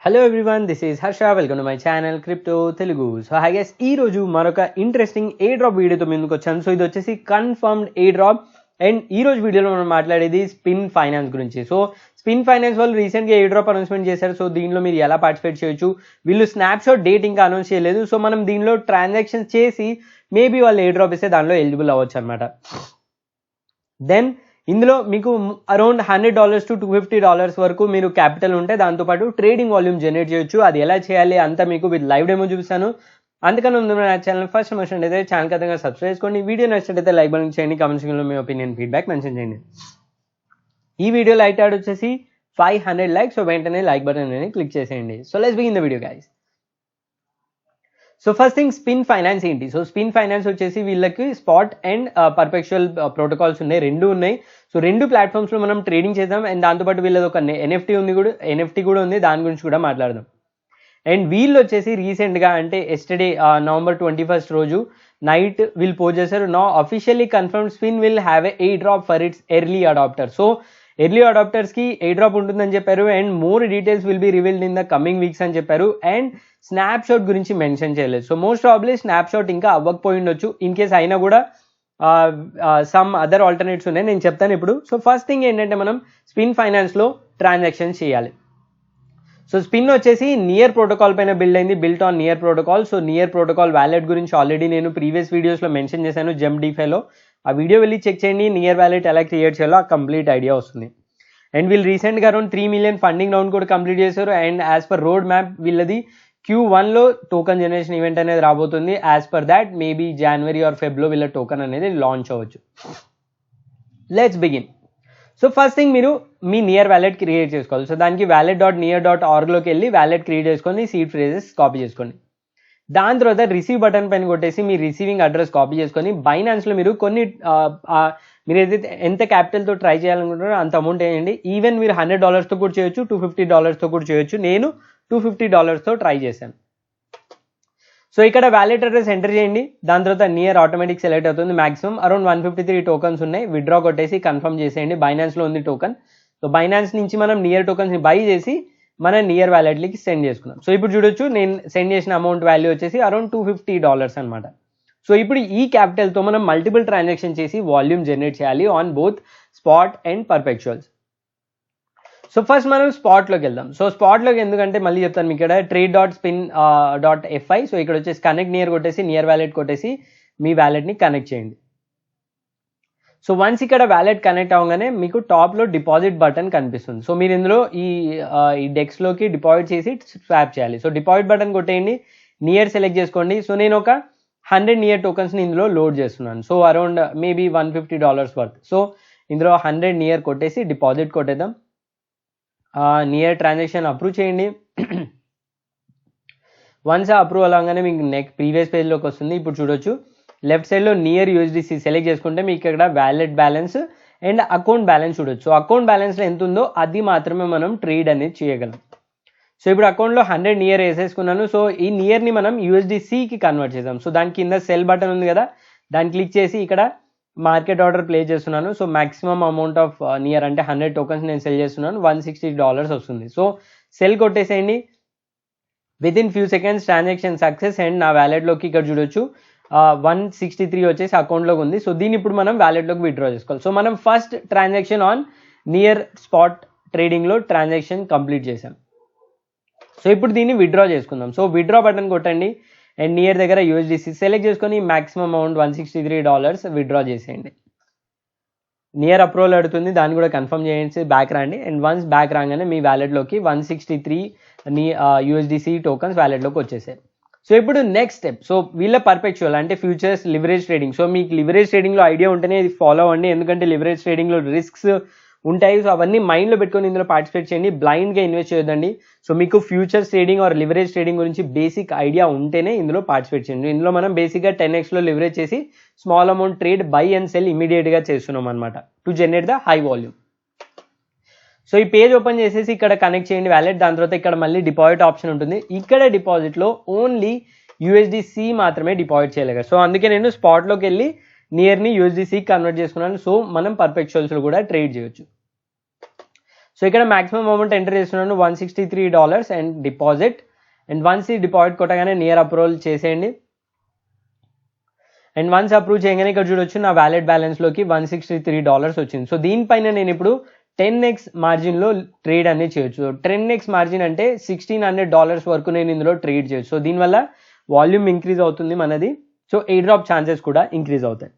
Hello everyone, this is Harsha. Welcome to my channel crypto Telugu. So hi guys, ఈ రోజు మరొక interesting ఏ drop వీడియోతో ముందుకు వచ్చాను. సో ఇది వచ్చేసి కన్ఫర్మ్డ్ ఏ డ్రాప్ అండ్ ఈ రోజు వీడియోలో మనం మాట్లాడేది స్పిన్ ఫైనాన్స్ గురించి. సో స్పిన్ ఫైనాన్స్ వాళ్ళు రీసెంట్గా ఏ డ్రాప్ అనౌన్స్మెంట్ చేశారు. సో దీనిలో మీరు ఎలా పార్టిసిపేట్ చేయొచ్చు, వీళ్ళు స్నాప్షాట్ డేట్ ఇంకా అనౌన్స్ చేయలేదు. సో మనం దీనిలో ట్రాన్సాక్షన్స్ చేసి మేబీ వాళ్ళు ఏ డ్రాప్ ఇస్తే దానిలో ఎలిజిబుల్ అవ్వచ్చు అనమాట. దెన్ ఇందులో మీకు అరౌండ్ $100 to $250 వరకు మీరు క్యాపిటల్ ఉంటే దాంతోపాటు ట్రేడింగ్ వాల్యూమ్ జనరేట్ చేయొచ్చు. అది ఎలా చేయాలి అంతా మీకు విత్ లైవ్ డెమో చూపిస్తాను. అందుకని ముందు నా ఛానల్ ఫస్ట్ మెన్షన్ అయితే ఛానల్ ఖచ్చితంగా సబ్స్క్రైబ్ చేసుకోండి. వీడియో నచ్చినట్లయితే లైక్ బటన్ చేయండి, కామెంట్ సెక్షన్లో మీ ఒపీనియన్ ఫీడ్బ్యాక్ మెన్షన్ చేయండి. ఈ వీడియో లైక్ యాడ్ వచ్చేసి 500 లైక్స్. సో వెంటనే లైక్ బటన్ అనేది క్లిక్ చేసేయండి. So let's begin the video guys. So first thing, spin finance ఏంటి? సో స్పిన్ ఫైనాన్స్ వచ్చేసి వీళ్ళకి స్పాట్ అండ్ పర్పెచువల్ ప్రోటోకాల్స్ ఉన్నాయి, రెండు ఉన్నాయి. సో రెండు ప్లాట్ఫామ్స్లో మనం ట్రేడింగ్ చేద్దాం. అండ్ దాంతోపాటు వీళ్ళది ఒక ఎన్ఎఫ్టీ కూడా ఉంది, దాని గురించి కూడా మాట్లాడదాం. అండ్ వీళ్ళు వచ్చేసి రీసెంట్గా అంటే ఎస్టర్డే November 21 రోజు నైట్ వీళ్ళు పోస్ట్ చేశారు. నా officially confirm spin will have a drop for its early adopter. So early అడాప్టర్స్కి ఏ డ్రాప్ ఉంటుందని చెప్పారు. And more details will be revealed in the coming weeks అని చెప్పారు. అండ్ స్నాప్షాట్ గురించి మెన్షన్ చేయలేదు. సో మోస్ట్ ప్రాబ్లీ స్నాప్షాట్ ఇంకా అవ్వకపోయి ఉండొచ్చు. ఇన్ కేస్ అయినా కూడా సమ్ అదర్ ఆల్టర్నేటివ్స్ ఉన్నాయి, నేను చెప్తాను ఇప్పుడు. సో ఫస్ట్ థింగ్ ఏంటంటే మనం స్పిన్ ఫైనాన్స్లో ట్రాన్సాక్షన్స్ చేయాలి. సో స్పిన్ వచ్చేసి నియర్ ప్రోటోకాల్ పైన బిల్డ్ అయింది, built on near protocol. So near protocol wallet గురించి ఆల్రెడీ నేను ప్రీవియస్ వీడియోస్లో మెన్షన్ చేశాను, జెమ్ డిఫైలో. ఆ వీడియో వెళ్ళి చెక్ చేయండి, నియర్ వ్యాలెట్ ఎలా క్రియేట్ చేయాలో ఆ కంప్లీట్ ఐడియా వస్తుంది. అండ్ వీళ్ళు రీసెంట్గా అరౌండ్ 3 million ఫండింగ్ రౌండ్ కూడా కంప్లీట్ చేశారు. And as per road map వీళ్ళది Q1లో టోకన్ జనరేషన్ ఈవెంట్ అనేది రాబోతుంది. As per that maybe January or February వీళ్ళ టోకన్ అనేది లాంచ్ అవ్వచ్చు. Let's begin. So first thing, మీరు మీ నియర్ వ్యాలెట్ క్రియేట్ చేసుకోవాలి. సో దానికి wallet.near.orgలోకి వెళ్ళి వ్యాలెట్ క్రియేట్ చేసుకొని సీడ్ ఫ్రేజెస్ కాపీ చేసుకోండి. దాని తర్వాత రిసీవ్ బటన్ పైన కొట్టేసి మీ రిసీవింగ్ అడ్రస్ కాపీ చేసుకొని బైనాన్స్లో మీరు కొన్ని మీరు ఏదైతే ఎంత క్యాపిటల్తో ట్రై చేయాలనుకుంటున్నారో అంత అమౌంట్ వేయండి. ఈవెన్ మీరు $100తో కూడా చేయొచ్చు, $250తో కూడా చేయొచ్చు. నేను $250తో ట్రై చేశాను. సో ఇక్కడ వ్యాలెట్ అడ్రస్ ఎంటర్ చేయండి. దాని తర్వాత నియర్ ఆటోమేటిక్ సెలెక్ట్ అవుతుంది. మాక్సిమం అరౌండ్ 153 టోకన్స్ ఉన్నాయి. విత్డ్రా కొట్టేసి కన్ఫర్మ్ చేసేయండి. బైనాన్స్లో ఉంది టోకన్. సో బైనాన్స్ నుంచి మనం నియర్ టోకన్స్ని బై చేసి మన నియర్ వ్యాలెట్లకి సెండ్ చేసుకున్నాం. సో ఇప్పుడు చూడొచ్చు, నేను సెండ్ చేసిన అమౌంట్ వాల్యూ వచ్చేసి అరౌండ్ $250 అనమాట. సో ఇప్పుడు ఈ క్యాపిటల్తో మనం మల్టిపుల్ ట్రాన్సాక్షన్ చేసి వాల్యూమ్ జనరేట్ చేయాలి on both spot and perpetuals. So first మనం స్పాట్లోకి వెళ్దాం. సో స్పాట్లోకి ఎందుకంటే మళ్ళీ చెప్తాను మీకు, ఇక్కడ trade.spin.fi. సో ఇక్కడ వచ్చేసి కనెక్ట్ నియర్ కొట్టేసి నియర్ వ్యాలెట్ కొట్టేసి మీ వ్యాలెట్ని కనెక్ట్ చేయండి. సో వన్స్ ఇక్కడ వ్యాలెట్ కనెక్ట్ అవ్వగానే మీకు టాప్లో డిపాజిట్ బటన్ కనిపిస్తుంది. సో మీరు ఇందులో ఈ డెక్స్లోకి డిపాజిట్ చేసి స్వాప్ చేయాలి. సో డిపాజిట్ బటన్ కొట్టేయండి, నియర్ సెలెక్ట్ చేసుకోండి. సో నేను ఒక 100 నియర్ టోకన్స్ని ఇందులో లోడ్ చేస్తున్నాను. So around maybe $150 worth. So ఇందులో 100 నియర్ కొట్టేసి డిపాజిట్ కొట్టేద్దాం. నియర్ ట్రాన్సాక్షన్ అప్రూవ్ చేయండి. వన్స్ అప్రూవ్ అవ్వగానే మీకు ప్రీవియస్ పేజ్లోకి వస్తుంది. ఇప్పుడు చూడొచ్చు, లెఫ్ట్ సైడ్లో నియర్ USDC సెలెక్ట్ చేసుకుంటే మీకు ఇక్కడ wallet balance and account balance చూడొచ్చు. సో అకౌంట్ బ్యాలెన్స్లో ఎంత ఉందో అది మాత్రమే మనం ట్రేడ్ అనేది చేయగలం. సో ఇప్పుడు అకౌంట్లో 100 నియర్ వేసేసుకున్నాను. సో ఈ నియర్ని మనం USDCకి కన్వర్ట్ చేద్దాం. సో దాని కింద సెల్ బటన్ ఉంది కదా, దాన్ని క్లిక్ చేసి ఇక్కడ మార్కెట్ ఆర్డర్ ప్లే చేస్తున్నాను. So maximum amount of near అంటే 100 టోకన్స్ నేను సెల్ చేస్తున్నాను, $160 వస్తుంది. సో సెల్ కొట్టేసేయండి. Within few seconds transaction success. And నా వ్యాలెట్లోకి ఇక్కడ చూడొచ్చు 163 వచ్చేసి అకౌంట్లోకి ఉంది. సో దీన్ని ఇప్పుడు మనం వ్యాలెట్లోకి విత్డ్రా చేసుకోవాలి. సో మనం first transaction on near spot ట్రేడింగ్లో ట్రాన్సాక్షన్ కంప్లీట్ చేసాం. సో ఇప్పుడు దీన్ని విత్డ్రా చేసుకుందాం. సో విత్డ్రా బటన్ కొట్టండి అండ్ నియర్ దగ్గర USDC సెలెక్ట్ చేసుకొని మాక్సిమం అమౌంట్ $163 విత్డ్రా చేసేయండి. నియర్ అప్రూవల్ అడుగుతుంది, దాన్ని కూడా కన్ఫర్మ్ చేసి బ్యాక్ రండి. అండ్ వన్స్ బ్యాక్ రాగానే మీ వ్యాలెట్లోకి 163 USDC టోకన్స్ వ్యాలెట్లోకి వచ్చేసాయి. సో ఇప్పుడు నెక్స్ట్ స్టెప్, సో వీళ్ళ పర్పెచువల్ అంటే ఫ్యూచర్స్ లివరేజ్ ట్రేడింగ్. సో మీకు లివరేజ్ ట్రేడింగ్లో ఐడియా ఉంటేనే ఇది ఫాలో అవ్వండి, ఎందుకంటే లివరేజ్ ట్రేడింగ్లో రిస్క్స్ ఉంటాయి. సో అవన్నీ మైండ్లో పెట్టుకొని ఇందులో పార్టిసిపేట్ చేయండి, బ్లైండ్గా ఇన్వెస్ట్ చేయొద్దండి. సో మీకు futures trading are leverage trading గురించి బేసిక్ ఐడియా ఉంటేనే ఇందులో పార్టిసిపేట్ చేయండి. ఇందులో మనం బేసిక్గా 10xలో లివరేజ్ చేసి small amount trade by and cell ఇమీడియట్గా చేస్తున్నాం అనమాట, to generate the high volume. So ఈ పేజ్ ఓపెన్ చేసేసి ఇక్కడ కనెక్ట్ చేయండి వ్యాలెట్. దాని తర్వాత ఇక్కడ మళ్ళీ డిపాజిట్ ఆప్షన్ ఉంటుంది. ఇక్కడ డిపాజిట్లో ఓన్లీ USDC మాత్రమే డిపాజిట్ చేయలేరు. సో అందుకే నేను స్పాట్లోకి వెళ్ళి నియర్ని USDC కన్వర్ట్ చేసుకున్నాను. సో మనం పర్పెచువల్స్లో కూడా ట్రేడ్ చేయొచ్చు. సో ఇక్కడ మాక్సిమం అమౌంట్ ఎంటర్ చేస్తున్నాను $163 అండ్ డిపాజిట్. అండ్ వన్స్ ఈ డిపాజిట్ కొట్టగానే నియర్ అప్రూవల్ చేసేయండి. అండ్ వన్స్ అప్రూవ్ చేయగానే ఇక్కడ చూడొచ్చు నా వ్యాలెట్ బ్యాలెన్స్లోకి $163 వచ్చింది. సో దీనిపైన నేను ఇప్పుడు 10x మార్జిన్లో ట్రేడ్ అనేది చేయొచ్చు. సో 10x మార్జిన్ అంటే $1,600 వరకు నేను ఇందులో ట్రేడ్ చేయొచ్చు. సో దీనివల్ల వాల్యూమ్ ఇంక్రీజ్ అవుతుంది మనది. సో ఎయిర్ డ్రాప్ ఛాన్సెస్ కూడా ఇంక్రీజ్ అవుతాయి.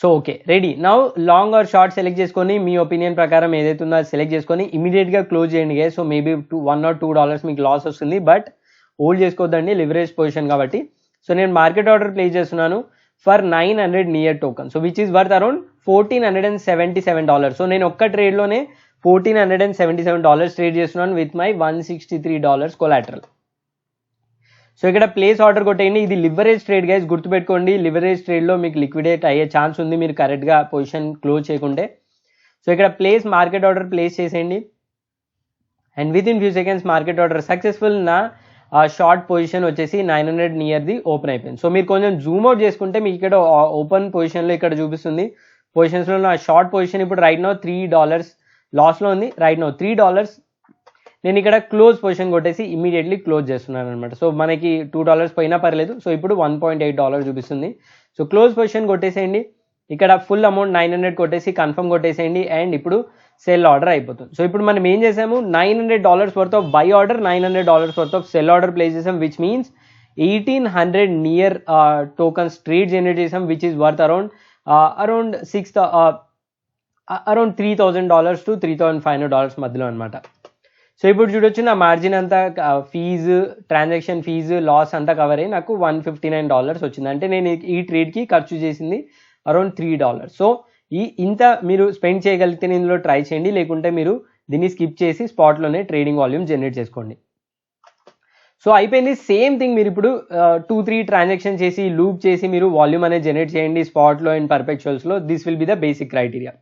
So okay, ready. Now long or short select చేసుకొని మీ ఒపీనియన్ ప్రకారం ఏదైతే ఉందో అది సెలెక్ట్ చేసుకొని ఇమీడియట్గా క్లోజ్ చేయండి గైస్. సో మేబీ $1 or $2 మీకు లాస్ వస్తుంది, బట్ హోల్డ్ చేసుకోవద్దండి, లివరేజ్ పొజిషన్ కాబట్టి. సో నేను మార్కెట్ ఆర్డర్ ప్లేస్ చేస్తున్నాను for 900 near token, so which is worth around $1,477. So నేను ఒక్క ట్రేడ్లోనే $1,477 ట్రేడ్ చేస్తున్నాను విత్ మై $163 కొలాటరల్. సో ఇక్కడ ప్లేస్ ఆర్డర్ కొట్టేయండి. ఇది లివరేజ్ ట్రేడ్ గైస్, గుర్తుపెట్టుకోండి. లివరేజ్ ట్రేడ్లో మీకు లిక్విడేట్ అయ్యే ఛాన్స్ ఉంది మీరు కరెక్ట్గా పొజిషన్ క్లోజ్ చేయకుంటే. సో ఇక్కడ ప్లేస్ మార్కెట్ ఆర్డర్ ప్లేస్ చేసేయండి. And within few seconds market order successful. నా షార్ట్ పొజిషన్ వచ్చేసి 900 నియర్ది ఓపెన్ అయిపోయింది. సో మీరు కొంచెం జూమ్ అవుట్ చేసుకుంటే మీకు ఇక్కడ ఓపెన్ పొజిషన్లో ఇక్కడ చూపిస్తుంది పొజిషన్స్లో నా షార్ట్ పొజిషన్ ఇప్పుడు రైట్ నో $3 లాస్లో ఉంది. రైట్ నో $3 నేను ఇక్కడ క్లోజ్ పొజిషన్ కొట్టేసి ఇమీడియట్లీ క్లోజ్ చేస్తున్నాను అనమాట. సో మనకి $2 పోయినా పర్లేదు. సో ఇప్పుడు $1.8 చూపిస్తుంది. సో క్లోజ్ పొజిషన్ కొట్టేసేయండి. ఇక్కడ ఫుల్ అమౌంట్ 900 కొట్టేసి కన్ఫర్మ్ కొట్టేసేయండి. అండ్ ఇప్పుడు సెల్ ఆర్డర్ అయిపోతుంది. సో ఇప్పుడు మనం ఏం చేసాము, $900 worth of buy order, $900 worth of sell order place చేసాం, which means 1800 near tokens trade generate చేసాం, which is worth around $3,000 to $3,500 మధ్యలో అనమాట. సో ఇప్పుడు చూడొచ్చు నా మార్జిన్ అంతా ఫీజు, ట్రాన్సాక్షన్ ఫీజు, లాస్ అంతా కవర్ అయ్యి నాకు $159 వచ్చింది. అంటే నేను ఈ ట్రేడ్కి ఖర్చు చేసింది అరౌండ్ $3. సో ఇంత మీరు స్పెండ్ చేయగలిగితే ఇందులో ట్రై చేయండి, లేకుంటే మీరు దీన్ని స్కిప్ చేసి స్పాట్లోనే ట్రేడింగ్ వాల్యూమ్ జనరేట్ చేసుకోండి. సో అయిపోయింది. సేమ్ థింగ్ మీరు ఇప్పుడు 2-3 ట్రాన్సాక్షన్ చేసి లూప్ చేసి మీరు వాల్యూమ్ అనేది జనరేట్ చేయండి స్పాట్లో అండ్ పర్పెక్చువల్స్లో. This will be the basic criteria.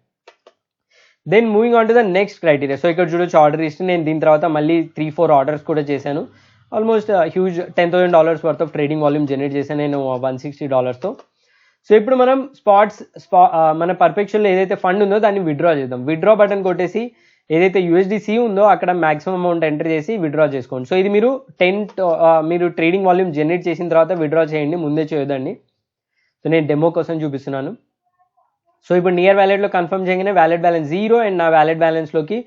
Then moving on to the next criteria. So ఇక్కడ చూడొచ్చు ఆర్డర్ హిస్టరీ. నేను దీని తర్వాత మళ్ళీ 3-4 ఆర్డర్స్ కూడా చేశాను. Almost huge $10,000 worth of trading volume generate చేశాను నేను $160తో. సో ఇప్పుడు మనం మన పర్ఫెక్షన్లో ఏదైతే ఫండ్ ఉందో దాన్ని విత్డ్రా చేద్దాం. విత్డ్రా బటన్ కొట్టేసి ఏదైతే USDC ఉందో అక్కడ మాక్సిమం అమౌంట్ ఎంటర్ చేసి విత్డ్రా చేసుకోండి. సో ఇది మీరు మీరు ట్రేడింగ్ వాల్యూమ్ జనరేట్ చేసిన తర్వాత విత్డ్రా చేయండి, ముందే చేయొద్దండి. సో నేను డెమో కోసం చూపిస్తున్నాను. సో ఇప్పుడు నియర్ వ్యాలెట్లో కన్ఫర్మ్ చేయగానే వ్యాలెట్ బ్యాలెన్స్ 0 అండ్ నా వ్యాలెట్ బ్యాలెన్స్లోకి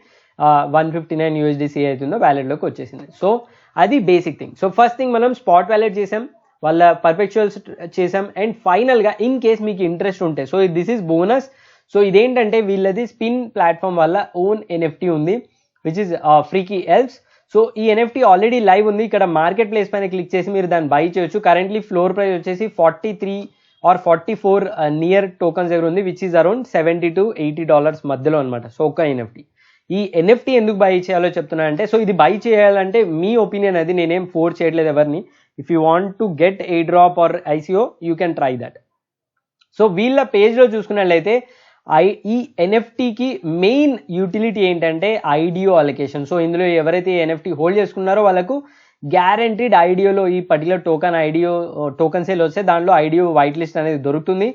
159 USDC అవుతుందో వ్యాలెట్లోకి వచ్చేసింది. సో అది basic thing. So first thing మనం స్పాట్ వ్యాలెట్ చేసాం, వాళ్ళ పర్ఫెక్చువల్స్ చేసాం, అండ్ ఫైనల్గా ఇన్ కేస్ మీకు ఇంట్రెస్ట్ ఉంటే, so this is bonus. So ఇదేంటంటే వీళ్ళది స్పిన్ ప్లాట్ఫామ్ వల్ల ఓన్ NFT ఉంది, విచ్ ఇస్ ఫ్రీకీ ఎల్ప్స్. సో ఈ NFT ఆల్రెడీ లైవ్ ఉంది. ఇక్కడ మార్కెట్ ప్లేస్ పైన క్లిక్ చేసి మీరు దాన్ని బై చేయొచ్చు. కరెంట్లీ ఫ్లోర్ ప్రైస్ వచ్చేసి 43 or 44 నియర్ టోకన్స్ దగ్గర ఉంది, విచ్ ఈస్ అరౌండ్ $70 to $80 మధ్యలో అనమాట. సో ఒక NFT. ఈ NFT ఎందుకు బై చేయాలో చెప్తున్నా అంటే, సో ఇది బై చేయాలంటే మీ ఒపీనియన్, అది నేనేం ఫోర్స్ చేయట్లేదు ఎవరిని. If you want to get a drop or ICO you can try that. So వీళ్ళ పేజ్లో చూసుకున్నట్లయితే ఈ NFTకి మెయిన్ యూటిలిటీ ఏంటంటే IDO అలొకేషన్. సో ఇందులో ఎవరైతే NFT హోల్డ్ చేసుకున్నారో వాళ్ళకు గ్యారంటీడ్ IDOలో ఈ పర్టికులర్ టోకన్ సేల్ వస్తే దాంట్లో IDO వైట్ లిస్ట్ అనేది దొరుకుతుంది.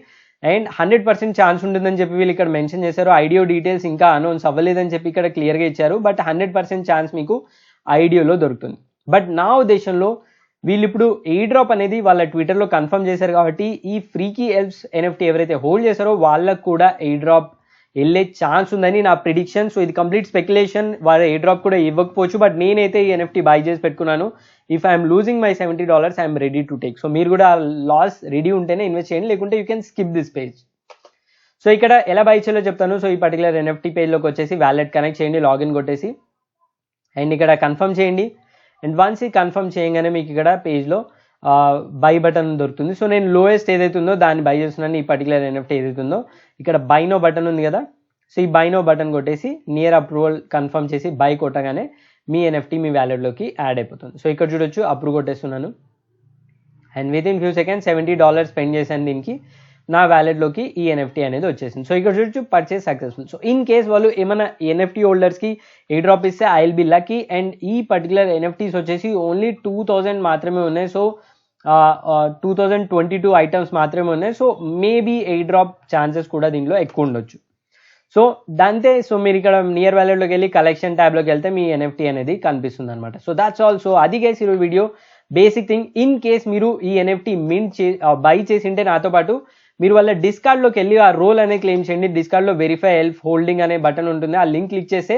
అండ్ 100% ఛాన్స్ ఉంటుందని చెప్పి వీళ్ళు ఇక్కడ మెన్షన్ చేశారు. IDO డీటెయిల్స్ ఇంకా అనౌన్స్ అవ్వలేదని చెప్పి ఇక్కడ క్లియర్గా ఇచ్చారు, బట్ 100% ఛాన్స్ మీకు IDOలో దొరుకుతుంది. బట్ నా ఉద్దేశంలో వీళ్ళు ఇప్పుడు ఎయిర్ డ్రాప్ అనేది వాళ్ళ ట్విట్టర్లో కన్ఫర్మ్ చేశారు కాబట్టి ఈ ఫ్రీకీ ఎల్ప్స్ NFT ఎవరైతే హోల్డ్ చేశారో వాళ్ళకు కూడా ఎయిర్ డ్రాప్ వెళ్ళే ఛాన్స్ ఉందని నా ప్రిడిక్షన్. సో ఇది కంప్లీట్ స్పెక్యులేషన్, వాళ్ళ ఎయిర్ డ్రాప్ కూడా ఇవ్వకపోవచ్చు, బట్ నేనైతే ఈ NFT బై చేసి పెట్టుకున్నాను. If I'm losing my $70 I'm ready to take. So మీరు కూడా లాస్ రెడీ ఉంటేనే ఇన్వెస్ట్ చేయండి, లేకుంటే you can skip this page. So ఇక్కడ ఎలా బై చేయాలో చెప్తాను. సో ఈ పర్టికులర్ NFT పేజ్లోకి వచ్చేసి వ్యాలెట్ కనెక్ట్ చేయండి, లాగిన్ కొట్టేసి, అండ్ ఇక్కడ కన్ఫర్మ్ చేయండి. అండ్ వన్స్ ఈ కన్ఫర్మ్ చేయగానే మీకు ఇక్కడ పేజ్లో బై బటన్ దొరుకుతుంది. సో నేను లోయెస్ట్ ఏదైతే ఉందో దాన్ని బై చేస్తున్నాను. ఈ పర్టికులర్ NFT ఏదైతే ఉందో ఇక్కడ బై నో బటన్ ఉంది కదా, సో ఈ బై నో బటన్ కొట్టేసి నియర్ అప్రూవల్ కన్ఫర్మ్ చేసి బై కొట్టగానే మీ NFT మీ వ్యాలెట్లోకి యాడ్ అయిపోతుంది. సో ఇక్కడ చూడొచ్చు అప్రూవ్ కొట్టేస్తున్నాను. And within few seconds $70 spend చేశాను దీనికి, నా వ్యాలెట్లోకి ఈ NFT అనేది వచ్చేసింది. సో ఇక్కడ చూడొచ్చు purchase successful. So in case వాళ్ళు ఏమైనా NFT హోల్డర్స్కి ఎయిర్ డ్రాప్ ఇస్తే I will be lucky. And ఈ పర్టికులర్ NFTs వచ్చేసి ఓన్లీ 2000 మాత్రమే ఉన్నాయి. సో 2022 ఐటమ్స్ మాత్రమే ఉన్నాయి. So maybe air drop chances కూడా దీనిలో ఎక్కువ ఉండొచ్చు. So dente. సో మీరు ఇక్కడ నియర్ వ్యాలెట్లోకి వెళ్ళి కలెక్షన్ ట్యాబ్లోకి వెళ్తే మీ ఎన్ఎఫ్టీ అనేది కనిపిస్తుంది అనమాట. So that's all. సో అది గైస్ ఈరోజు video basic thing. In case మీరు ఈ ఎన్ఎఫ్టీ బై చేసింటే నాతో పాటు మీరు వాళ్ళ డిస్కార్డ్లోకి వెళ్ళి ఆ రోల్ అనేది క్లెయిమ్ చేయండి. డిస్కార్డ్లో వెరిఫై ఎల్ఫ్ హోల్డింగ్ అనే బటన్ ఉంటుంది, ఆ లింక్ క్లిక్ చేస్తే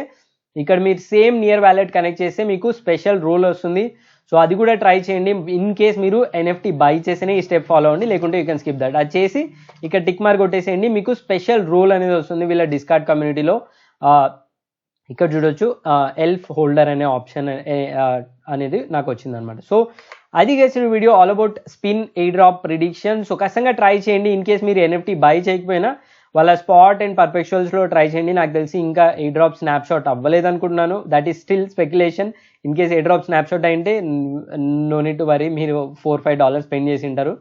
ఇక్కడ మీరు సేమ్ నియర్ వ్యాలెట్ కనెక్ట్ చేస్తే మీకు స్పెషల్ రోల్ వస్తుంది. సో అది కూడా ట్రై చేయండి. ఇన్ కేస్ మీరు ఎన్ఎఫ్టీ బై చేస్తేనే ఈ స్టెప్ ఫాలో అవ్వండి, లేకుంటే యూ కెన్ స్కిప్ దట్. అది చేసి ఇక్కడ టిక్ మార్క్ కొట్టేసేయండి, మీకు స్పెషల్ రోల్ అనేది వస్తుంది వీళ్ళ డిస్కార్డ్ కమ్యూనిటీలో. ఇక్కడ చూడొచ్చు ఎల్ఫ్ హోల్డర్ అనే ఆప్షన్ అనేది నాకు వచ్చింది అనమాట. సో అది చేసిన video all about spin air drop prediction. So ఖచ్చితంగా ట్రై చేయండి. ఇన్ కేస్ మీరు ఎన్ఎఫ్టీ బై చేయకపోయినా వాళ్ళ స్పాట్ అండ్ పర్ఫెక్షువల్స్లో ట్రై చేయండి. నాకు తెలిసి ఇంకా ఎయిర్ డ్రాప్ స్నాప్షాట్ అవ్వలేదు అనుకుంటున్నాను. That is still speculation. In case air drop snapshot అయితే నో నీడ్ టు వరీ, మీరు $4-5 స్పెండ్ చేసి ఉంటారు.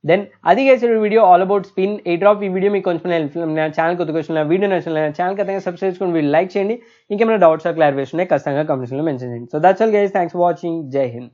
దెన్ అది చేసిన video all about spin air drop. ఈ వీడియో మీకు కొంచెం హెల్ప్ నా ఛానల్ కొత్తగా వచ్చిన వీడియో నచ్చిన ఛానల్ ఖచ్చితంగా సబ్స్క్రైబ్ చేసుకుని వీడియో లైక్ చేయండి. ఇంకేమైనా డౌట్స్ క్లారిఫికేషన్ ఖచ్చితంగా కామెంట్స్లో మెన్షన్ చేయండి. So that's all guys, thanks for watching. జై హింద్.